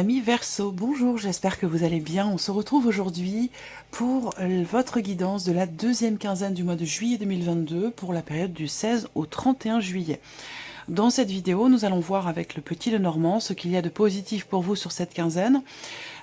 Amis Verseau, bonjour, j'espère que vous allez bien. On se retrouve aujourd'hui pour votre guidance de la deuxième quinzaine du mois de juillet 2022 pour la période du 16 au 31 juillet. Dans cette vidéo, nous allons voir avec le petit Lenormand ce qu'il y a de positif pour vous sur cette quinzaine,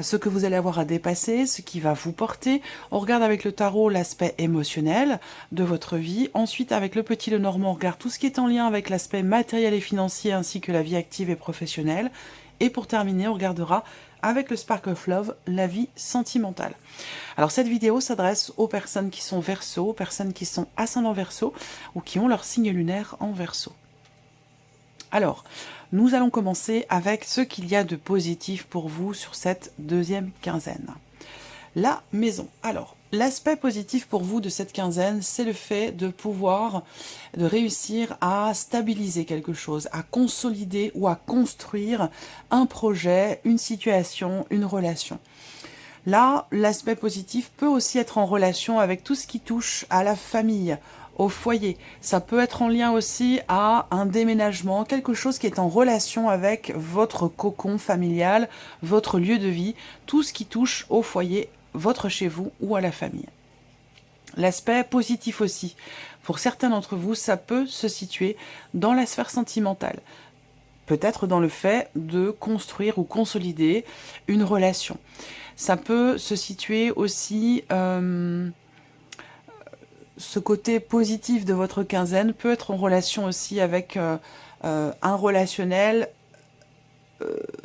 ce que vous allez avoir à dépasser, ce qui va vous porter. On regarde avec le tarot l'aspect émotionnel de votre vie. Ensuite, avec le petit Lenormand, on regarde tout ce qui est en lien avec l'aspect matériel et financier ainsi que la vie active et professionnelle. Et pour terminer, on regardera avec le Spark of Love, la vie sentimentale. Alors cette vidéo s'adresse aux personnes qui sont Verseau, aux personnes qui sont ascendant Verseau ou qui ont leur signe lunaire en Verseau. Alors, nous allons commencer avec ce qu'il y a de positif pour vous sur cette deuxième quinzaine. La maison. Alors, l'aspect positif pour vous de cette quinzaine, c'est le fait de réussir à stabiliser quelque chose, à consolider ou à construire un projet, une situation, une relation. Là, l'aspect positif peut aussi être en relation avec tout ce qui touche à la famille, au foyer. Ça peut être en lien aussi à un déménagement, quelque chose qui est en relation avec votre cocon familial, votre lieu de vie, tout ce qui touche au foyer, votre chez vous ou à la famille. L'aspect positif aussi, pour certains d'entre vous, ça peut se situer dans la sphère sentimentale. Peut-être dans le fait de construire ou consolider une relation. Ça peut se situer aussi, ce côté positif de votre quinzaine peut être en relation aussi avec un relationnel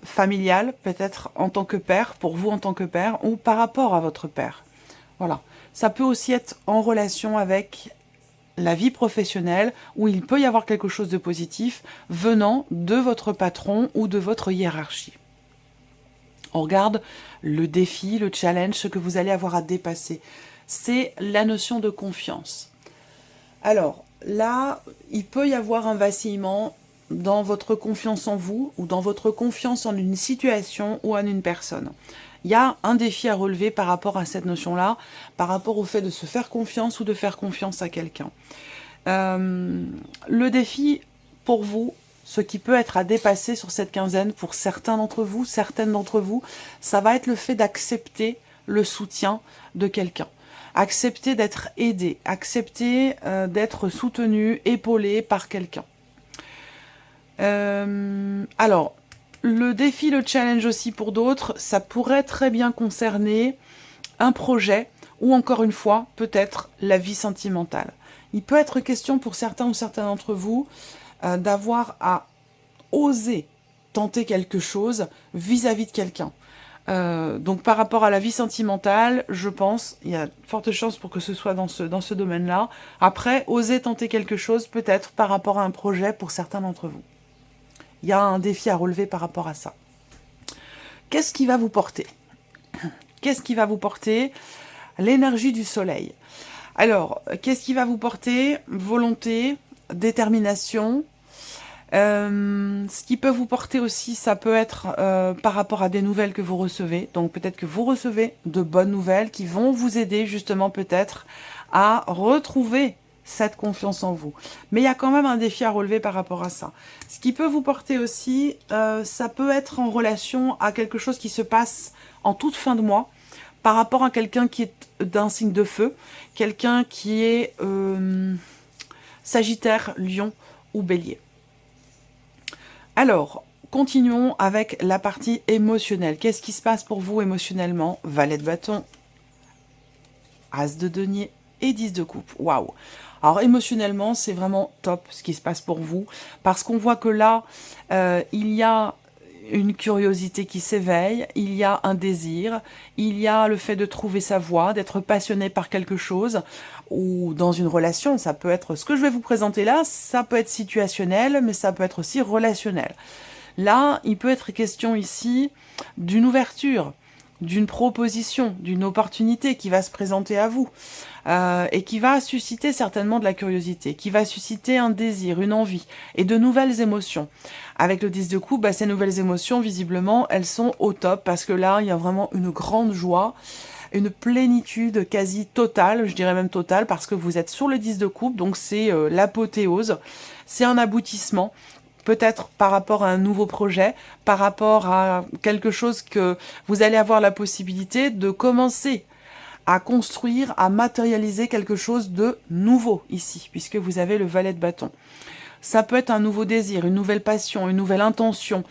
familial, peut-être en tant que père, pour vous en tant que père, ou par rapport à votre père. Voilà. Ça peut aussi être en relation avec la vie professionnelle, où il peut y avoir quelque chose de positif venant de votre patron ou de votre hiérarchie. On regarde le défi, le challenge, ce que vous allez avoir à dépasser. C'est la notion de confiance. Alors, là, il peut y avoir un vacillement dans votre confiance en vous ou dans votre confiance en une situation ou en une personne. Il y a un défi à relever par rapport à cette notion-là, par rapport au fait de se faire confiance ou de faire confiance à quelqu'un. Le défi pour vous, ce qui peut être à dépasser sur cette quinzaine pour certains d'entre vous, certaines d'entre vous, ça va être le fait d'accepter le soutien de quelqu'un. Accepter d'être aidé, accepter d'être soutenu, épaulé par quelqu'un. Alors, le défi, le challenge aussi pour d'autres, ça pourrait très bien concerner un projet ou encore une fois, peut-être la vie sentimentale. Il peut être question pour certains ou certains d'entre vous d'avoir à oser tenter quelque chose vis-à-vis de quelqu'un. Donc par rapport à la vie sentimentale, je pense, il y a de fortes chances pour que ce soit dans ce domaine-là. Après, oser tenter quelque chose, peut-être par rapport à un projet pour certains d'entre vous. Il y a un défi à relever par rapport à ça. Qu'est-ce qui va vous porter? Qu'est-ce qui va vous porter? L'énergie du soleil. Alors, qu'est-ce qui va vous porter? Volonté, détermination. Ce qui peut vous porter aussi, ça peut être par rapport à des nouvelles que vous recevez. Donc peut-être que vous recevez de bonnes nouvelles qui vont vous aider justement peut-être à retrouver cette confiance en vous. Mais il y a quand même un défi à relever par rapport à ça. Ce qui peut vous porter aussi, ça peut être en relation à quelque chose qui se passe en toute fin de mois, par rapport à quelqu'un qui est d'un signe de feu, quelqu'un qui est Sagittaire, Lion ou Bélier. Alors, continuons avec la partie émotionnelle. Qu'est-ce qui se passe pour vous émotionnellement? Valet de bâton, As de denier et 10 de coupe. Waouh! Alors émotionnellement, c'est vraiment top ce qui se passe pour vous, parce qu'on voit que là, il y a une curiosité qui s'éveille, il y a un désir, il y a le fait de trouver sa voie, d'être passionné par quelque chose, ou dans une relation, ça peut être, ce que je vais vous présenter là, ça peut être situationnel, mais ça peut être aussi relationnel. Là, il peut être question ici d'une ouverture, d'une proposition, d'une opportunité qui va se présenter à vous, et qui va susciter certainement de la curiosité, qui va susciter un désir, une envie, et de nouvelles émotions. Avec le 10 de coupe, ces nouvelles émotions, visiblement, elles sont au top, parce que là, il y a vraiment une grande joie, une plénitude quasi totale, je dirais même totale, parce que vous êtes sur le 10 de coupe, donc c'est l'apothéose, c'est un aboutissement. peut-être par rapport à un nouveau projet, par rapport à quelque chose que vous allez avoir la possibilité de commencer à construire, à matérialiser quelque chose de nouveau ici, puisque vous avez le valet de bâton. Ça peut être un nouveau désir, une nouvelle passion, une nouvelle intention,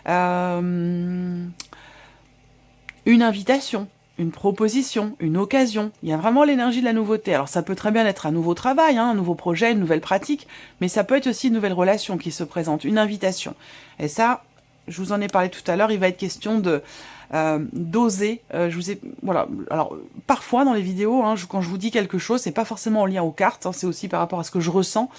une invitation, une proposition, une occasion. Il y a vraiment l'énergie de la nouveauté. Alors ça peut très bien être un nouveau travail, un nouveau projet, une nouvelle pratique, mais ça peut être aussi une nouvelle relation qui se présente, une invitation. Et ça, je vous en ai parlé tout à l'heure, il va être question d'oser. Voilà. Alors parfois dans les vidéos, quand je vous dis quelque chose, c'est pas forcément en lien aux cartes, c'est aussi par rapport à ce que je ressens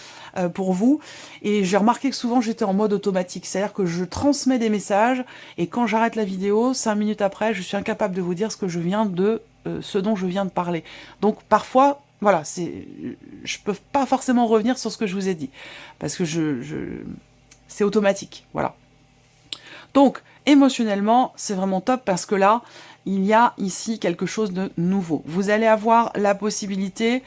pour vous. Et j'ai remarqué que souvent j'étais en mode automatique, c'est-à-dire que je transmets des messages et quand j'arrête la vidéo, 5 minutes après, je suis incapable de vous dire ce dont je viens de parler. Donc parfois, voilà, je peux pas forcément revenir sur ce que je vous ai dit parce que c'est automatique, voilà. Donc, émotionnellement, c'est vraiment top parce que là, il y a ici quelque chose de nouveau. Vous allez avoir la possibilité,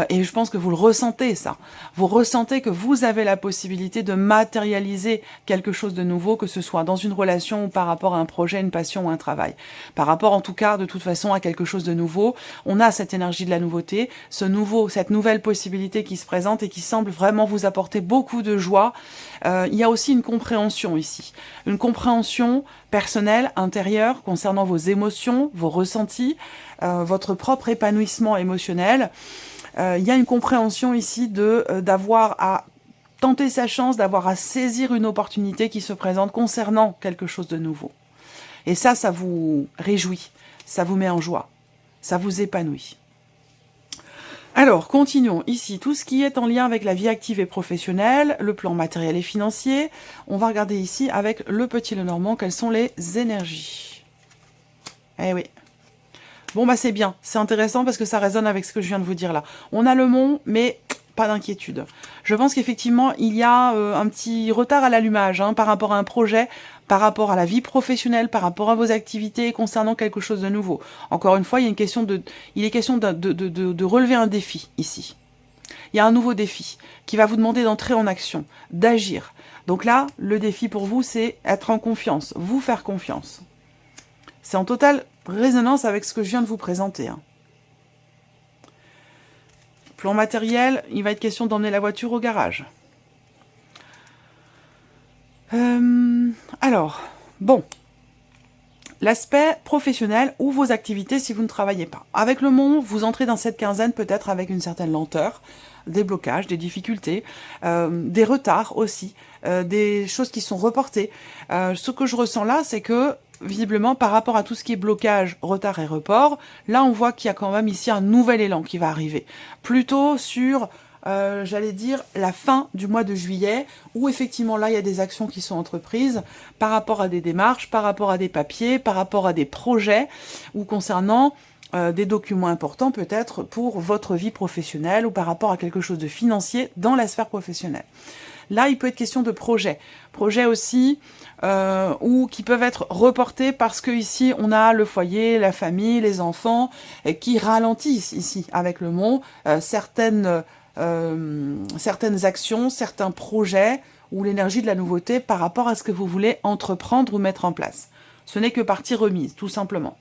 et je pense que vous le ressentez ça, vous ressentez que vous avez la possibilité de matérialiser quelque chose de nouveau, que ce soit dans une relation ou par rapport à un projet, une passion ou un travail. Par rapport en tout cas, de toute façon, à quelque chose de nouveau, on a cette énergie de la nouveauté, cette nouvelle possibilité qui se présente et qui semble vraiment vous apporter beaucoup de joie. Il y a aussi une compréhension ici, une compréhension personnelle, intérieure, concernant vos émotions, vos ressentis, votre propre épanouissement émotionnel. Il y a une compréhension ici d'avoir à tenter sa chance, d'avoir à saisir une opportunité qui se présente concernant quelque chose de nouveau. Et ça vous réjouit, ça vous met en joie, ça vous épanouit. Alors, continuons. Ici, tout ce qui est en lien avec la vie active et professionnelle, le plan matériel et financier. On va regarder ici avec le petit Lenormand quelles sont les énergies. Eh oui. Bon, bah c'est bien. C'est intéressant parce que ça résonne avec ce que je viens de vous dire là. On a le mont, mais pas d'inquiétude. Je pense qu'effectivement, il y a un petit retard à l'allumage par rapport à un projet, par rapport à la vie professionnelle, par rapport à vos activités concernant quelque chose de nouveau. Encore une fois, il est question de relever un défi ici. Il y a un nouveau défi qui va vous demander d'entrer en action, d'agir. Donc là, le défi pour vous, c'est être en confiance, vous faire confiance. C'est en totale résonance avec ce que je viens de vous présenter. Plan matériel, il va être question d'emmener la voiture au garage. Alors, bon, l'aspect professionnel ou vos activités si vous ne travaillez pas. Avec le mont, vous entrez dans cette quinzaine peut-être avec une certaine lenteur, des blocages, des difficultés, des retards aussi, des choses qui sont reportées. Ce que je ressens là, c'est que visiblement, par rapport à tout ce qui est blocage, retard et report, là, on voit qu'il y a quand même ici un nouvel élan qui va arriver. Plutôt sur, j'allais dire, la fin du mois de juillet, où effectivement, là, il y a des actions qui sont entreprises par rapport à des démarches, par rapport à des papiers, par rapport à des projets, ou concernant des documents importants peut-être pour votre vie professionnelle, ou par rapport à quelque chose de financier dans la sphère professionnelle. Là, il peut être question de projets. Projets aussi, ou qui peuvent être reportés parce que ici, on a le foyer, la famille, les enfants, qui ralentissent ici, avec le mont, certaines actions, certains projets, ou l'énergie de la nouveauté par rapport à ce que vous voulez entreprendre ou mettre en place. Ce n'est que partie remise, tout simplement.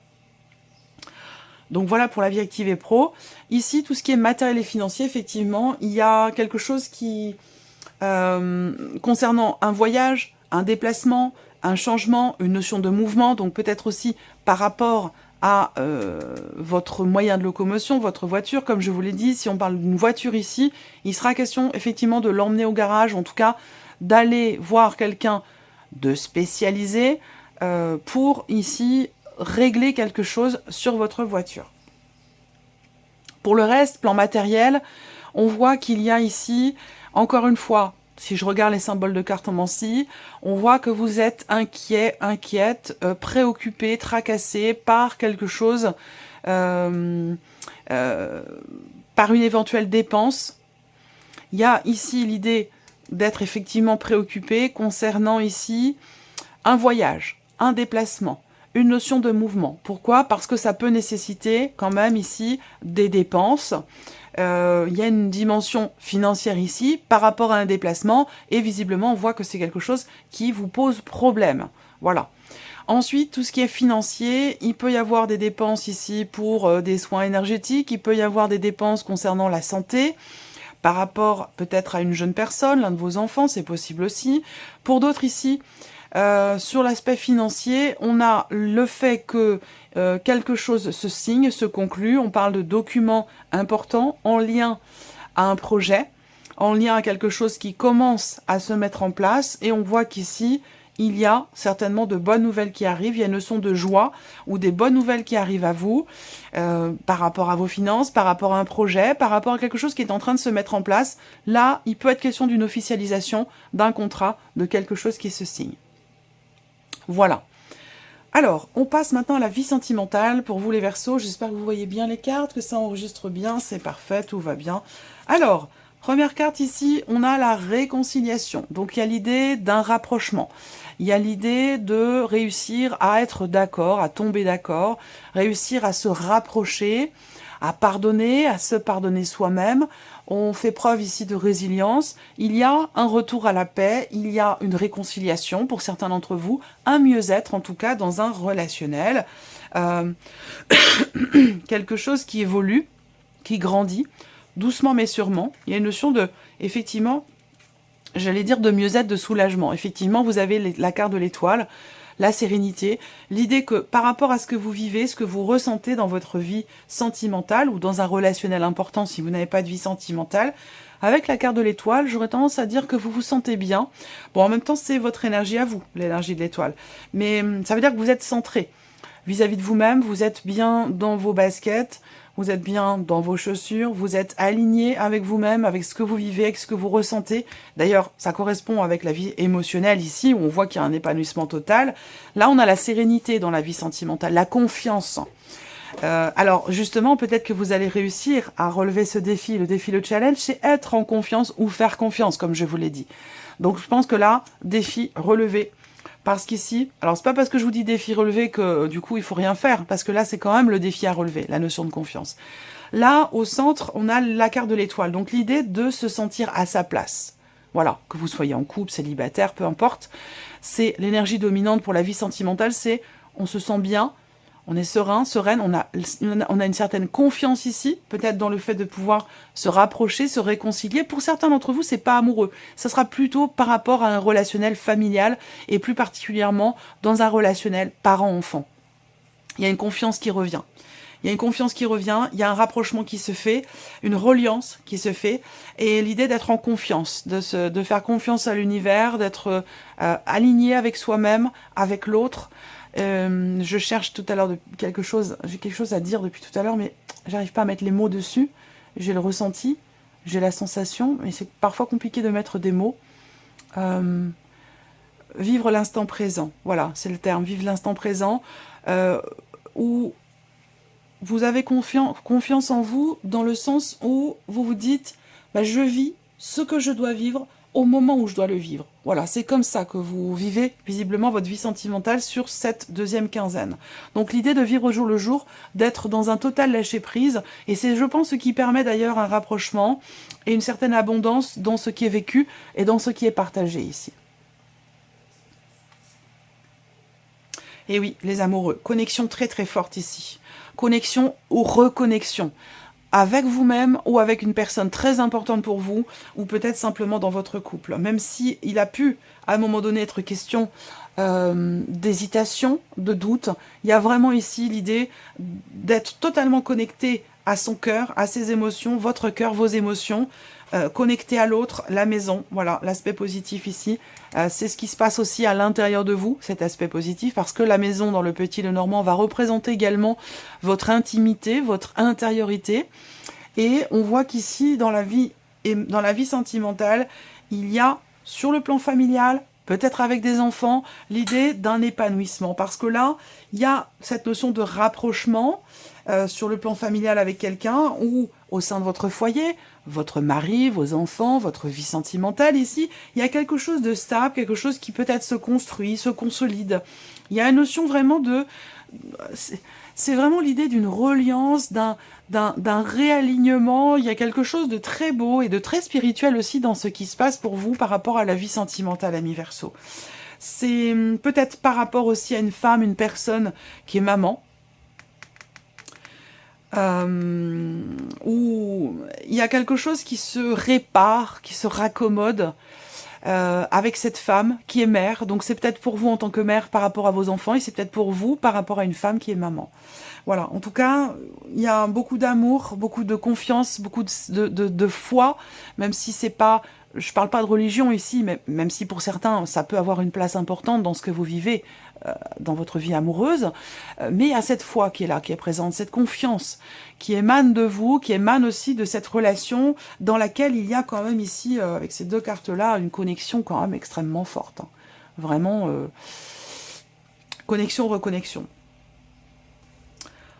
Donc voilà pour la vie active et pro. Ici, tout ce qui est matériel et financier, effectivement, il y a quelque chose qui... concernant un voyage, un déplacement, un changement, une notion de mouvement, donc peut-être aussi par rapport à votre moyen de locomotion, votre voiture, comme je vous l'ai dit, si on parle d'une voiture ici, il sera question effectivement de l'emmener au garage, en tout cas d'aller voir quelqu'un de spécialisé pour ici régler quelque chose sur votre voiture. Pour le reste, plan matériel, on voit qu'il y a ici, encore une fois, si je regarde les symboles de cartomancie, on voit que vous êtes inquiet, inquiète, préoccupé, tracassé par quelque chose, par une éventuelle dépense. Il y a ici l'idée d'être effectivement préoccupé concernant ici un voyage, un déplacement, une notion de mouvement. Pourquoi? Parce que ça peut nécessiter quand même ici des dépenses, Il y a une dimension financière ici par rapport à un déplacement, et visiblement on voit que c'est quelque chose qui vous pose problème. Voilà. Ensuite, tout ce qui est financier, il peut y avoir des dépenses ici pour des soins énergétiques, il peut y avoir des dépenses concernant la santé, par rapport peut-être à une jeune personne, l'un de vos enfants, c'est possible aussi. Pour d'autres ici, sur l'aspect financier, on a le fait que quelque chose se signe, se conclut, on parle de documents importants en lien à un projet, en lien à quelque chose qui commence à se mettre en place, et on voit qu'ici, il y a certainement de bonnes nouvelles qui arrivent, il y a une notion de joie ou des bonnes nouvelles qui arrivent à vous par rapport à vos finances, par rapport à un projet, par rapport à quelque chose qui est en train de se mettre en place. Là, il peut être question d'une officialisation, d'un contrat, de quelque chose qui se signe. Voilà. Alors, on passe maintenant à la vie sentimentale pour vous les Verseaux. J'espère que vous voyez bien les cartes, que ça enregistre bien, c'est parfait, tout va bien. Alors, première carte ici, on a la réconciliation. Donc, il y a l'idée d'un rapprochement. Il y a l'idée de réussir à être d'accord, à tomber d'accord, réussir à se rapprocher, à pardonner, à se pardonner soi-même. On fait preuve ici de résilience. Il y a un retour à la paix, il y a une réconciliation pour certains d'entre vous, un mieux-être en tout cas dans un relationnel. Quelque chose qui évolue, qui grandit, doucement mais sûrement. Il y a une notion de, effectivement, j'allais dire de mieux-être, de soulagement. Effectivement, vous avez la carte de l'étoile, la sérénité, l'idée que par rapport à ce que vous vivez, ce que vous ressentez dans votre vie sentimentale ou dans un relationnel important si vous n'avez pas de vie sentimentale, avec la carte de l'étoile, j'aurais tendance à dire que vous vous sentez bien. Bon, en même temps, c'est votre énergie à vous, l'énergie de l'étoile. Mais ça veut dire que vous êtes centré vis-à-vis de vous-même, vous êtes bien dans vos baskets, vous êtes bien dans vos chaussures, vous êtes aligné avec vous-même, avec ce que vous vivez, avec ce que vous ressentez. D'ailleurs, ça correspond avec la vie émotionnelle ici, où on voit qu'il y a un épanouissement total. Là, on a la sérénité dans la vie sentimentale, la confiance. Alors, justement, peut-être que vous allez réussir à relever ce défi. Le challenge, c'est être en confiance ou faire confiance, comme je vous l'ai dit. Donc, je pense que là, défi relevé. Parce qu'ici, alors c'est pas parce que je vous dis défi relevé que du coup il faut rien faire, parce que là c'est quand même le défi à relever, la notion de confiance. Là, au centre, on a la carte de l'étoile, donc l'idée de se sentir à sa place. Voilà, que vous soyez en couple, célibataire, peu importe. C'est l'énergie dominante pour la vie sentimentale, c'est on se sent bien, on est serein, sereine, on a une certaine confiance ici, peut-être dans le fait de pouvoir se rapprocher, se réconcilier. Pour certains d'entre vous, c'est pas amoureux. Ça sera plutôt par rapport à un relationnel familial et plus particulièrement dans un relationnel parent-enfant. Il y a une confiance qui revient. Il y a une confiance qui revient, il y a un rapprochement qui se fait, une reliance qui se fait, et l'idée d'être en confiance, de faire confiance à l'univers, d'être aligné avec soi-même, avec l'autre. Je cherche tout à l'heure quelque chose, j'ai quelque chose à dire depuis tout à l'heure, mais j'arrive pas à mettre les mots dessus. J'ai le ressenti, j'ai la sensation, mais c'est parfois compliqué de mettre des mots. Vivre l'instant présent, voilà, c'est le terme, vivre l'instant présent, où vous avez confiance en vous, dans le sens où vous vous dites, bah, je vis ce que je dois vivre au moment où je dois le vivre. Voilà, c'est comme ça que vous vivez visiblement votre vie sentimentale sur cette deuxième quinzaine. Donc l'idée de vivre au jour le jour, d'être dans un total lâcher-prise, et c'est, je pense, ce qui permet d'ailleurs un rapprochement et une certaine abondance dans ce qui est vécu et dans ce qui est partagé ici. Et oui, les amoureux, connexion très très forte ici. Connexion ou reconnexion. Avec vous-même ou avec une personne très importante pour vous, ou peut-être simplement dans votre couple. Même si il a pu, à un moment donné, être question d'hésitation, de doute, il y a vraiment ici l'idée d'être totalement connecté à son cœur, à ses émotions, votre cœur, vos émotions, connecté à l'autre, la maison. Voilà, l'aspect positif ici. C'est ce qui se passe aussi à l'intérieur de vous, cet aspect positif, parce que la maison dans le Petit Lenormand va représenter également votre intimité, votre intériorité. Et on voit qu'ici, dans la vie sentimentale, il y a, sur le plan familial, peut-être avec des enfants, l'idée d'un épanouissement. Parce que là, il y a cette notion de rapprochement sur le plan familial avec quelqu'un, ou au sein de votre foyer, votre mari, vos enfants, votre vie sentimentale ici, il y a quelque chose de stable, quelque chose qui peut-être se construit, se consolide. Il y a une notion vraiment c'est vraiment l'idée d'une reliance, d'un réalignement. Il y a quelque chose de très beau et de très spirituel aussi dans ce qui se passe pour vous par rapport à la vie sentimentale, amis Verseau. C'est peut-être par rapport aussi à une femme, une personne qui est maman, où il y a quelque chose qui se répare, qui se raccommode avec cette femme qui est mère. Donc c'est peut-être pour vous en tant que mère par rapport à vos enfants, et c'est peut-être pour vous par rapport à une femme qui est maman. Voilà, en tout cas, il y a beaucoup d'amour, beaucoup de confiance, beaucoup de foi, même si c'est pas... Je parle pas de religion ici, mais même si pour certains, ça peut avoir une place importante dans ce que vous vivez, dans votre vie amoureuse, mais il y a cette foi qui est là, qui est présente, cette confiance qui émane de vous, qui émane aussi de cette relation dans laquelle il y a quand même ici, avec ces deux cartes-là, une connexion quand même extrêmement forte. Hein. Vraiment, connexion, reconnexion.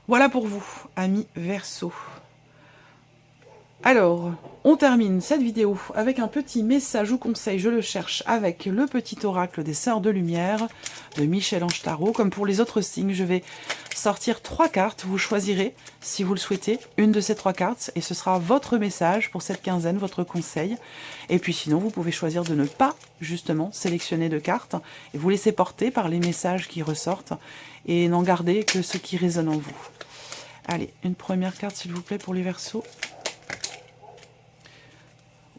Voilà pour vous, amis Verseau. Alors, on termine cette vidéo avec un petit message ou conseil, je le cherche, avec le petit oracle des Sœurs de Lumière de Michel-Ange Tarot. Comme pour les autres signes, je vais sortir 3 cartes. Vous choisirez, si vous le souhaitez, une de ces 3 cartes et ce sera votre message pour cette quinzaine, votre conseil. Et puis sinon, vous pouvez choisir de ne pas, justement, sélectionner de cartes et vous laisser porter par les messages qui ressortent et n'en garder que ce qui résonne en vous. Allez, une première carte, s'il vous plaît, pour les Verseaux.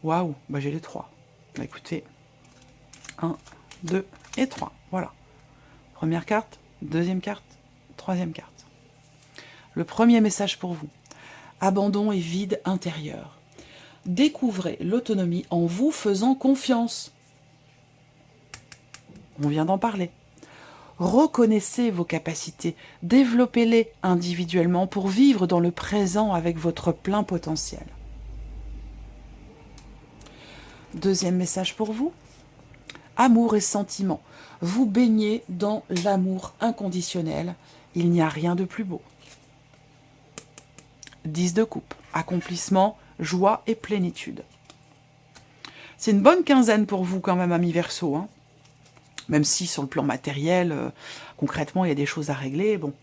Waouh, bah j'ai les 3. Bah écoutez, 1, 2 et 3. Voilà. Première carte, deuxième carte, troisième carte. Le premier message pour vous. Abandon et vide intérieur. Découvrez l'autonomie en vous faisant confiance. On vient d'en parler. Reconnaissez vos capacités, développez-les individuellement pour vivre dans le présent avec votre plein potentiel. Deuxième message pour vous. Amour et sentiment. Vous baignez dans l'amour inconditionnel. Il n'y a rien de plus beau. 10 de coupe. Accomplissement, joie et plénitude. C'est une bonne quinzaine pour vous quand même, amis Verseau. Hein. Même si sur le plan matériel, concrètement, il y a des choses à régler. Bon.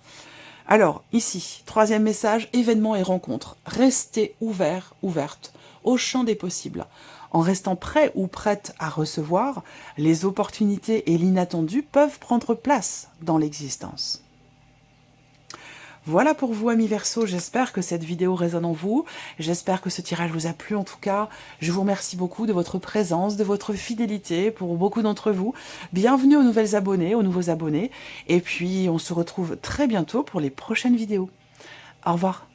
Alors, ici, troisième message, événements et rencontres. Restez ouverts, ouvertes au champ des possibles. En restant prêt ou prête à recevoir, les opportunités et l'inattendu peuvent prendre place dans l'existence. Voilà pour vous, amis Verseau, j'espère que cette vidéo résonne en vous, j'espère que ce tirage vous a plu en tout cas. Je vous remercie beaucoup de votre présence, de votre fidélité pour beaucoup d'entre vous. Bienvenue aux nouvelles abonnés, aux nouveaux abonnés, et puis on se retrouve très bientôt pour les prochaines vidéos. Au revoir.